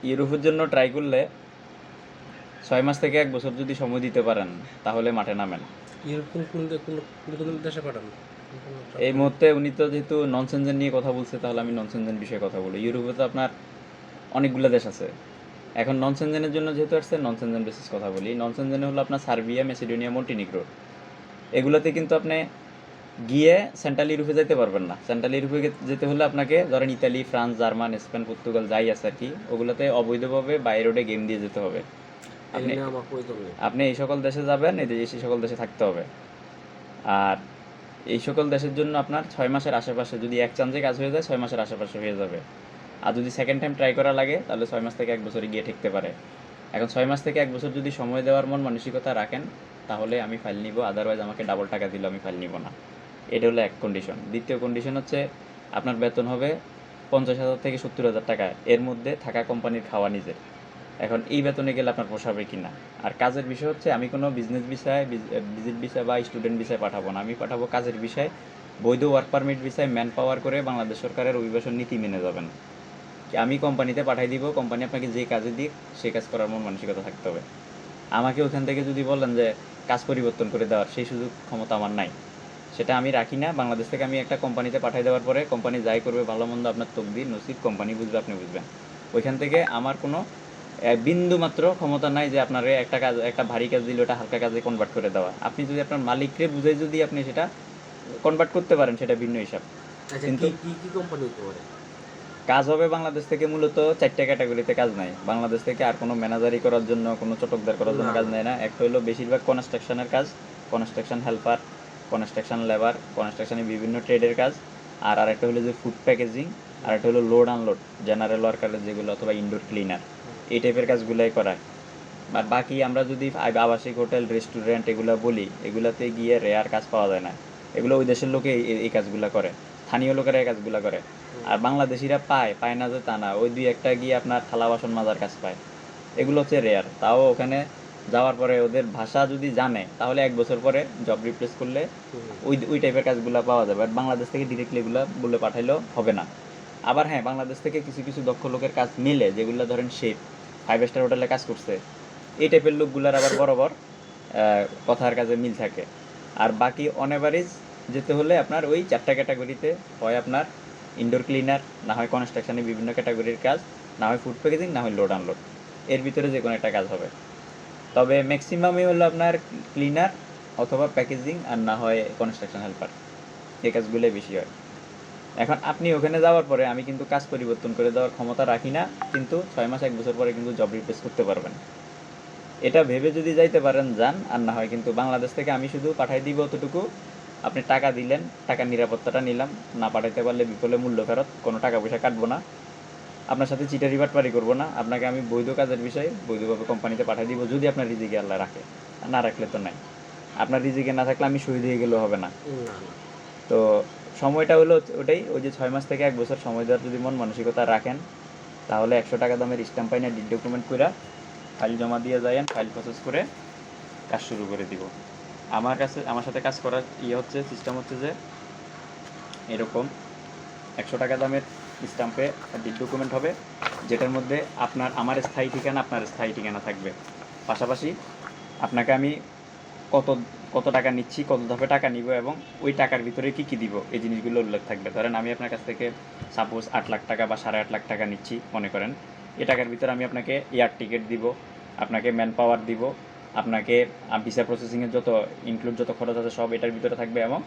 ইউরোপের জন্য ট্রাই করলে 6 মাস থেকে 1 বছর যদি সময় দিতে পারেন তাহলে মাঠে নামেন। ইউরোপ কোন দেশে পাঠান? এই মুহূর্তে উনি তো যেহেতু নন সেনজেন নিয়ে কথা বলছে, তাহলে আমি নন সেনজেন বিষয়ে কথা বলি। ইউরোপে তো আপনার অনেকগুলো দেশ আছে। এখন নন সেনজেনের জন্য যেহেতু আসছে, নন সেনজেন বেসিস কথা বলি। নন সেনজেনে হলো আপনার সার্বিয়া, মেসিডোনিয়া, মন্টিনিগ্রো। এগুলোতে কিন্তু আপনি গিয়ে সেন্ট্রাল ইউরোপে যেতে পারবেন না। সেন্ট্রাল ইউরোপে যেতে হলে আপনাকে ধরেন Italy, France, German, Spain, Portugal যাই আছে আর কি, ওগুলোতে অবৈধভাবে বাই রোডে গেম দিয়ে যেতে হবে। আপনি এখানে আমার প্রয়োজন নেই। আপনি এই সকল দেশে যাবেন, এই সকল দেশে থাকতে হবে। আর এই সকল দেশের জন্য আপনার 6 মাসের আশেপাশে, যদি এক চান্সে কাজ হয়ে যায় 6 মাসের আশেপাশে হয়ে যাবে। আর যদি সেকেন্ড টাইম ট্রাই করা লাগে তাহলে 6 মাস থেকে 1 বছরে গিয়ে ঠেকতে পারে। এখন 6 মাস থেকে 1 বছর যদি সময় দেওয়ার মন মানসিকতা রাখেন তাহলে আমি ফাইল নিব, আদারওয়াইজ আমাকে ডাবল টাকা দিলেও আমি ফাইল নিব না। এটা হলো এক কন্ডিশন। দ্বিতীয় কন্ডিশন হচ্ছে আপনার বেতন হবে 50,000 থেকে 70,000 টাকা, এর মধ্যে থাকা কোম্পানির খাওয়া নিজের। এখন এই বেতনে গেলে আপনার পোষাবে কি না। আর কাজের বিষয় হচ্ছে আমি কোনো বিজনেস ভিসায়, ভিজিট ভিসা বা স্টুডেন্ট ভিসায় পাঠাবো না, আমি পাঠাবো কাজের বিষয়ে। বৈধ ওয়ার্ক পারমিট ভিসায় ম্যান পাওয়ার করে বাংলাদেশ সরকারের অভিবাসন নীতি মেনে যাবেন। আমি কোম্পানিতে পাঠাই দিব, কোম্পানি আপনাকে যে কাজে দিক সেই কাজ করার মন মানসিকতা থাকতে হবে। আমাকে ওখান থেকে যদি বলেন যে কাজ পরিবর্তন করে দেওয়ার, সেই সুযোগ ক্ষমতা আমার নাই, সেটা আমি রাখি না। বাংলাদেশ থেকে আমি একটা কোম্পানিতে পাঠিয়ে দেওয়ার পরে কোম্পানি যাই করবে ভালো মন্দ আপনার তকদির নসিব, কোম্পানি বুঝবে, আপনি বুঝবেন। ওইখান থেকে আমার কোনো বিন্দু মাত্র ক্ষমতা নাই যে আপনার একটা কাজ, একটা ভারী কাজ দিলে ওটা হালকা কাজে কনভার্ট করে দেওয়া। আপনি যদি আপনার মালিককে বুঝে যদি আপনি সেটা কনভার্ট করতে পারেন সেটা ভিন্ন হিসাব। আচ্ছা, কিন্তু কি কোম্পানি হতে পারে? কাজ হবে বাংলাদেশ থেকে মূলত 4টা ক্যাটাগরিতে কাজ নাই বাংলাদেশ থেকে। আর কোনো ম্যানেজারি করার জন্য, কোনো চটকদার করার জন্য না, কাজ না। নেয় না। একটা হলো বেশিরভাগ কনস্ট্রাকশনের কাজ, কনস্ট্রাকশন হেল্পার, কনস্ট্রাকশন লেবার, কনস্ট্রাকশনের বিভিন্ন ট্রেডের কাজ। আর আরেকটা হলো যে ফুড প্যাকেজিং, আর একটা হলো লোড আনলোড, জেনারেল ওয়ার্কারের যেগুলো, অথবা ইনডোর ক্লিনার, এই টাইপের কাজগুলাই করায়। আর বাকি আমরা যদি আবাসিক হোটেল, রেস্টুরেন্ট এগুলো বলি, এগুলাতে গিয়ে রেয়ার কাজ পাওয়া যায় না। এগুলো ওই দেশের লোকে এই কাজগুলো করে, স্থানীয় লোকেরা এই কাজগুলো করে। আর বাংলাদেশিরা পায় পায় না যে তা না, ওই দুই একটা গিয়ে আপনার থালা বাসন মাজার কাজ পায়। এগুলো হচ্ছে রেয়ার। তাও ওখানে যাওয়ার পরে ওদের ভাষা যদি জানে তাহলে 1 বছর পরে জব রিপ্লেস করলে ওই ওই টাইপের কাজগুলো পাওয়া যাবে। আর বাংলাদেশ থেকে ডিরেক্টলি এগুলো বলে পাঠাইলেও হবে না। আবার হ্যাঁ, বাংলাদেশ থেকে কিছু কিছু দক্ষ লোকের কাজ মিলে, যেগুলো ধরেন শেফ, 5 স্টার হোটেলে কাজ করছে, এই টাইপের লোকগুলার আবার বরাবর কথার কাজে মিল থাকে। আর বাকি অন অ্যাভারেজ যেতে হলে আপনার ওই 4টা ক্যাটাগরিতে, হয় আপনার ইনডোর ক্লিনার, না হয় কনস্ট্রাকশনের বিভিন্ন ক্যাটাগরির কাজ, না হয় ফুড প্যাকেজিং, না হয় লোড আনলোড, এর ভিতরে যে কোনো একটা কাজ হবে। তবে ম্যাক্সিমামই হলো আপনার ক্লিনার অথবা প্যাকেজিং, আর না হয় কনস্ট্রাকশন হেল্পার, এই কাজগুলোই বেশি হয়। এখন আপনি ওখানে যাওয়ার পরে আমি কিন্তু কাজ পরিবর্তন করে দেওয়ার ক্ষমতা রাখি না, কিন্তু 6 মাস 1 বছর পরে কিন্তু জব রিপ্লেস করতে পারবেন। এটা ভেবে যদি যাইতে পারেন যান, আর না হয় কিন্তু বাংলাদেশ থেকে আমি শুধু পাঠাই দিব অতটুকু, আপনি টাকা দিলেন, টাকার নিরাপত্তাটা নিলাম, না পাঠাইতে পারলে বিফলে মূল্য ফেরত, কোনো টাকা পয়সা কাটবো না, আপনার সাথে চিটারি বাটপারি করবো না, আপনাকে আমি বৈধ কাজের বিষয়ে বৈধভাবে কোম্পানিতে পাঠিয়ে দিব, যদি আপনার রিজিকে আল্লাহ রাখে। আর না রাখলে তো নাই। আপনার রিজিকে না থাকলে আমি শহীদ হয়ে গেলেও হবে না। না, না। তো সময়টা হলো ওটাই, ওই যে 6 মাস থেকে 1 বছর সময় দেওয়ার যদি মন মানসিকতা রাখেন তাহলে 100 টাকা দামের স্ট্যাম্প পাইনা ডিড ডকুমেন্ট করে ফাইল জমা দিয়ে যায়েন, ফাইল প্রসেস করে কাজ শুরু করে দিব। আমার সাথে কাজ করার হচ্ছে সিস্টেম হচ্ছে যে এরকম 100 টাকা দামের স্ট্যাম্পে ডিড ডকুমেন্ট হবে, যেটার মধ্যে আমার স্থায়ী ঠিকানা, আপনার স্থায়ী ঠিকানা থাকবে। পাশাপাশি আপনাকে আমি কত কত টাকা নিচ্ছি, কত ধাপে টাকা নিব, এবং ওই টাকার ভিতরে কী কী দিব, এই জিনিসগুলো উল্লেখ থাকবে। ধরেন আমি আপনার কাছ থেকে সাপোজ 8 লাখ টাকা বা 8.5 লাখ টাকা নিচ্ছি মনে করেন। এই টাকার ভিতরে আমি আপনাকে এয়ার টিকিট দিব, আপনাকে ম্যান পাওয়ার দিব, আপনাকে ভিসা প্রসেসিংয়ের যত ইনক্লুড যত খরচ আছে সব এটার ভিতরে থাকবে, এবং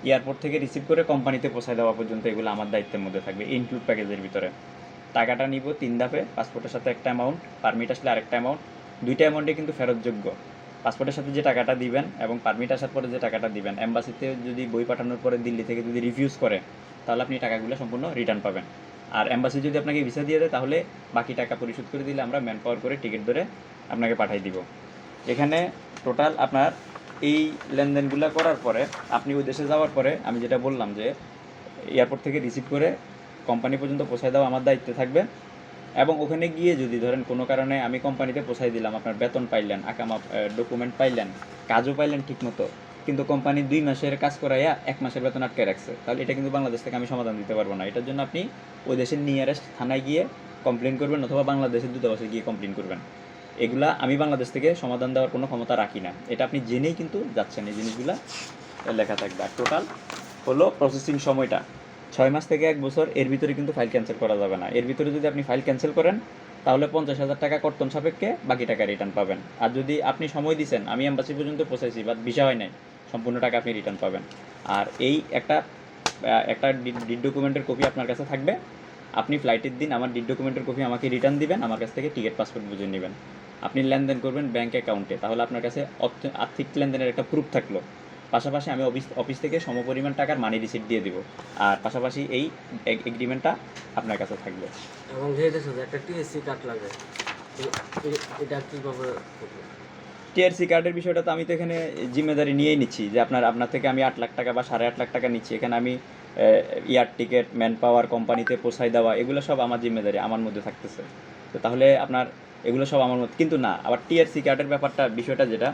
এয়ারপোর্ট থেকে রিসিভ করে কোম্পানিতে পৌঁছায় দেওয়া পর্যন্ত এগুলো আমার দায়িত্বের মধ্যে থাকবে ইনক্লুড প্যাকেজের ভিতরে। টাকাটা নিব 3 ধাপে, পাসপোর্টের সাথে একটা অ্যামাউন্ট, পারমিট আসলে আরেকটা অ্যামাউন্ট, দুইটা অ্যামাউন্টে কিন্তু ফেরতযোগ্য। পাসপোর্টের সাথে যে টাকাটা দিবেন এবং পারমিট আসার পরে যে টাকাটা দিবেন, এম্বাসিতে যদি বই পাঠানোর পরে দিল্লি থেকে যদি রিফিউজ করে তাহলে আপনি টাকাগুলো সম্পূর্ণ রিটার্ন পাবেন। আর এম্বাসি যদি আপনাকে ভিসা দিয়ে দেয় তাহলে বাকি টাকা পরিশোধ করে দিলে আমরা ম্যান পাওয়ার করে টিকিট ধরে আপনাকে পাঠিয়ে দিব। এখানে টোটাল আপনার এই লেনদেনগুলো করার পরে আপনি ওই দেশে যাওয়ার পরে আমি যেটা বললাম যে এয়ারপোর্ট থেকে রিসিভ করে কোম্পানি পর্যন্ত পৌঁছায় দেওয়া আমার দায়িত্বে থাকবে। এবং ওখানে গিয়ে যদি ধরেন কোনো কারণে আমি কোম্পানিতে পৌঁছাই দিলাম, আপনার বেতন পাইলেন, আকামা ডকুমেন্ট পাইলেন, কাজও পাইলেন ঠিকমতো, কিন্তু কোম্পানি 2 মাসের কাজ করাইয়া 1 মাসের বেতন আটকে রাখছে, তাহলে এটা কিন্তু বাংলাদেশ থেকে আমি সমাধান দিতে পারবো না। এটার জন্য আপনি ওই দেশের নিয়ারেস্ট থানায় গিয়ে কমপ্লেন করবেন অথবা বাংলাদেশের দূতাবাসে গিয়ে কমপ্লেন করবেন। এগুলা আমি বাংলাদেশ থেকে সমাধান দেওয়ার কোনো ক্ষমতা রাখি না, এটা আপনি জেনেই কিন্তু যাচ্ছেন। এই জিনিসগুলা লেখা থাকবে। আর টোটাল হলো প্রসেসিং সময়টা 6 মাস থেকে 1 বছর, এর ভিতরে কিন্তু ফাইল ক্যান্সেল করা যাবে না। এর ভিতরে যদি আপনি ফাইল ক্যান্সেল করেন তাহলে 50,000 টাকা কর্তন সাপেক্ষে বাকি টাকা রিটার্ন পাবেন। আর যদি আপনি সময় দিয়েছেন, আমি এম্বাসি পর্যন্ত পৌঁছাইছি বাট ভিসা হয় নাই, সম্পূর্ণ টাকা আপনি রিটার্ন পাবেন। আর এই একটা ডিড ডকুমেন্টের কপি আপনার কাছে থাকবে। আপনি ফ্লাইটের দিন আমার ডিড ডকুমেন্টের কপি আমাকে রিটার্ন দিবেন, আমার কাছ থেকে টিকিট পাসপোর্ট বুঝে নেবেন। আপনি লেনদেন করবেন ব্যাঙ্ক অ্যাকাউন্টে, তাহলে আপনার কাছে আর্থিক লেনদেনের একটা প্রুফ থাকলো। পাশাপাশি আমি অফিস থেকে সমপরিমাণ টাকার মানি রিসিট দিয়ে দিব। আর পাশাপাশি এই এগ্রিমেন্টটা আপনার কাছে থাকবে। এবং যেহেতু একটা টিএসসি কার্ড লাগে, এটা কীভাবে করবে? টিআরসি কার্ডের বিষয়টা তো আমি তো এখানে জিম্মেদারি নিয়েই নিচ্ছি যে আপনার থেকে আমি 8 লাখ টাকা বা 8.5 লাখ টাকা নিচ্ছি। এখানে আমি এয়ার টিকিট, ম্যান পাওয়ার, কোম্পানিতে পৌঁছাই দেওয়া, এগুলো সব আমার জিম্মেদারি, আমার মধ্যে থাকতেছে। তো তাহলে আপনার এগুলো সব আমার মধ্যে কিন্তু না। আবার টিআরসি কার্ডের বিষয়টা যেটা,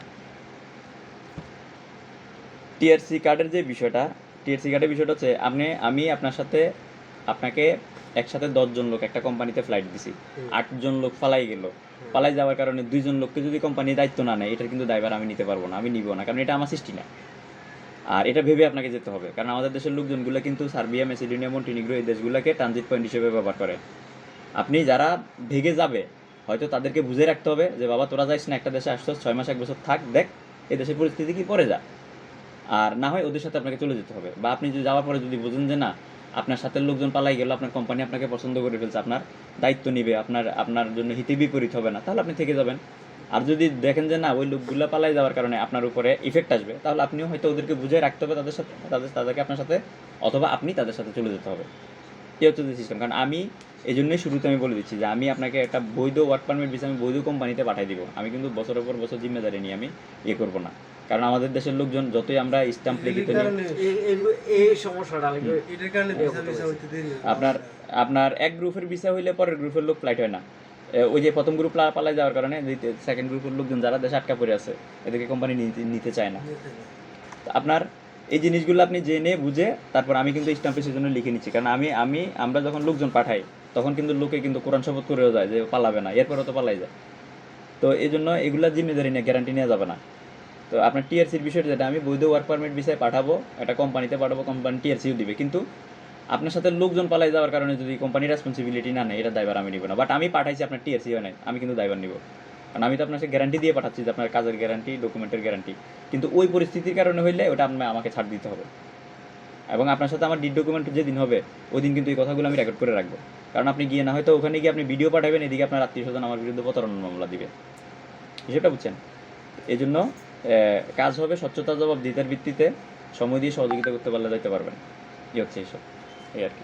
টিআরসি কার্ডের বিষয়টা হচ্ছে আমি আপনাকে একসাথে 10 জন লোক একটা কোম্পানিতে ফ্লাইট দিছি, 8 জন লোক পালাই গেল। পালাই যাওয়ার কারণে 2 জন লোককে যদি কোম্পানি দায়িত্ব না নেয়, এটার কিন্তু দায়ভার আমি নিতে পারবো না, আমি নিব না, কারণ এটা আমার সৃষ্টি না। আর এটা ভেবে আপনাকে যেতে হবে, কারণ আমাদের দেশের লোকজনগুলো কিন্তু সার্বিয়া, মেসিডোনিয়া, মন্টিনিগ্রো এই দেশগুলোকে ট্রানজিট পয়েন্ট হিসেবে ব্যবহার করে। আপনি যারা ভেগে যাবে হয়তো তাদেরকে বুঝে রাখতে হবে যে বাবা তোরা যাইস না, একটা দেশে আসছো 6 মাস 1 বছর থাক, দেখ এই দেশের পরিস্থিতি কি, পরে যা। আর না হয় ওদের সাথে আপনাকে চলে যেতে হবে। বা আপনি যদি যাওয়ার পরে যদি বুঝেন যে না, আপনার সাথে লোকজন পালাই গেল, আপনার কোম্পানি আপনাকে পছন্দ করে ফেলছে, আপনার দায়িত্ব নিবে, আপনার জন্য হিতে বিপরীত হবে না, তাহলে আপনি থেকে যাবেন। আর যদি দেখেন যে না, ওই লোকগুলো পালাই যাওয়ার কারণে আপনার উপরে ইফেক্ট আসবে, তাহলে আপনিও হয়তো ওদেরকে বুঝে রাখতে হবে তাদেরকে আপনার সাথে, অথবা আপনি তাদের সাথে চলে যেতে হবে। এই হচ্ছে যে সিস্টেম। কারণ আমি এই জন্যই শুরুতে আমি বলে দিচ্ছি যে আমি আপনাকে একটা বৈধ ওয়ার্ক পারমিট ভিসা আমি বৈধ কোম্পানিতে পাঠিয়ে দিব। আমি কিন্তু বছরের পর বছর জিম্মেদারি নিয়ে আমি করবো না। কারণ আমাদের দেশের লোকজন যতই আমরা স্ট্যাম্প লিখিত এই সমস্যাটা এটার কারণে ভিসা হইতে দেরি হয়। আপনার এক গ্রুপের ভিসা হইলে পরের গ্রুপের লোক ফ্লাইট হয় না। ওই যে প্রথম গ্রুপ পালাই যাওয়ার কারণে সেকেন্ড গ্রুপের লোকজন যারা দেশে আটকা পড়ে আছে, এদেরকে কোম্পানি নিতে চায় না। আপনার এই জিনিসগুলো আপনি জেনে বুঝে তারপর আমি কিন্তু স্ট্যাম্পের সেজন্য লিখে নিচ্ছি। কারণ আমরা যখন লোকজন পাঠাই তখন কিন্তু লোকে কিন্তু কোরআন শপথ করেও যায় যে পালাবে না, এরপরও তো পালাই যায়। তো এই জন্য এগুলা জিম্মেদারি নিয়ে গ্যারান্টি নেওয়া যাবে না। তো আপনার টিআরসির বিষয়টা যেটা, আমি বৈধ ওয়ার্ক পারমিট ভিসায় পাঠাবো, একটা কোম্পানিতে পাঠাবো, কোম্পানি টিআরসিও দিবে, কিন্তু আপনার সাথে লোকজন পালাই যাওয়ার কারণে যদি কোম্পানির রেসপন্সিবিলিটি না নেয়, এটা দায়ভার আমি নিব না। বাট আমি পাঠাইছি, আপনার টিআরসি হয় নাই, আমি কিন্তু দায়ভার নিব। কারণ আমি তো আপনার সাথে গ্যারান্টি দিয়ে পাঠাচ্ছি যে আপনার কাজের গ্যারান্টি, ডকুমেন্টের গ্যারান্টি, কিন্তু ওই পরিস্থিতির কারণে হইলে ওটা আমাকে ছাড় দিতে হবে। এবং আপনার সাথে আমার ডিড ডকুমেন্ট যেদিন হবে ওই দিন কিন্তু এই কথাগুলো আমি রেকর্ড করে রাখবো। কারণ আপনি গিয়ে না হয়তো ওখানে গিয়ে আপনি ভিডিও পাঠাবেন, এদিকে আপনার আত্মীয়স্বজন আমার বিরুদ্ধে প্রতারণার মামলা দিবে, হিসেবটা বুঝছেন? এই জন্য কাজ হবে স্বচ্ছতা, জবাবদিহিতার ভিত্তিতে, সময় দিয়ে সহযোগিতা করতে পারলে যাইতে পারবেন। এই হচ্ছে এইসব, এই আর কি।